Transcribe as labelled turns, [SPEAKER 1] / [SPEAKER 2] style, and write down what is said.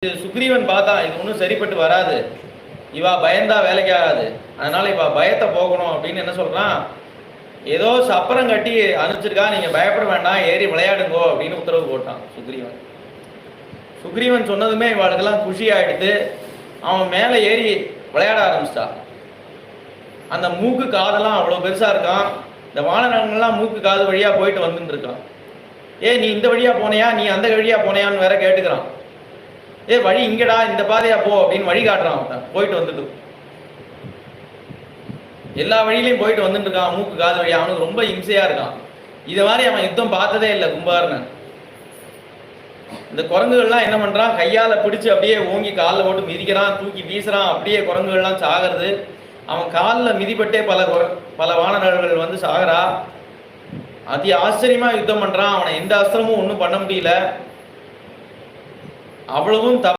[SPEAKER 1] சுக்ரீவன் பார்த்தா இது ஒன்றும் சரிப்பட்டு வராது, இவா பயந்தா வேலைக்கு ஆகாது, அதனால இவா பயத்தை போகணும் அப்படின்னு என்ன சொல்றான், ஏதோ சப்பரம் கட்டி அனுப்பிச்சிருக்கா, நீங்க பயப்பட வேண்டாம், ஏறி விளையாடுங்கோ அப்படின்னு உத்தரவு போட்டான் சுக்ரீவன். சுக்ரீவன் சொன்னதுமே இவாளுக்கெல்லாம் குஷி ஆயிடுத்து. அவன் மேலே ஏறி விளையாட ஆரம்பிச்சிட்டான். அந்த மூக்கு காதெல்லாம் அவ்வளோ பெருசா இருக்கான். இந்த வானரங்கள்லாம் மூக்கு காது வழியா போயிட்டு வந்துட்டு இருக்கான். நீ இந்த வழியா போனையா, நீ அந்த வழியா போனையான்னு வேற கேட்டுக்கிறான். வழி இங்கடா, இந்த பாதையா போ அப்படின்னு வழி காட்டுறான். அவன் போயிட்டு வந்துட்டு எல்லா வழியிலையும் போயிட்டு வந்துட்டு இருக்கான் மூக்கு காது வழியா. அவனுக்கு ரொம்ப இம்சையா இருக்கான். இதை மாதிரி அவன் யுத்தம் பார்த்ததே இல்லை கும்பகர்ணன். இந்த குரங்குகள்லாம் என்ன பண்றான், கையால பிடிச்சு அப்படியே ஓங்கி காலில் போட்டு மிதிக்கிறான், தூக்கி வீசுறான், அப்படியே குரங்குகள்லாம் சாகிறது. அவன் காலில் மிதிப்பட்டே பல வானரர்கள் வந்து சாகிறா. அதி ஆச்சரியமா யுத்தம் பண்றான். அவனை எந்த அஸ்திரமும் ஒன்றும் பண்ண முடியல. அவ்வளவும்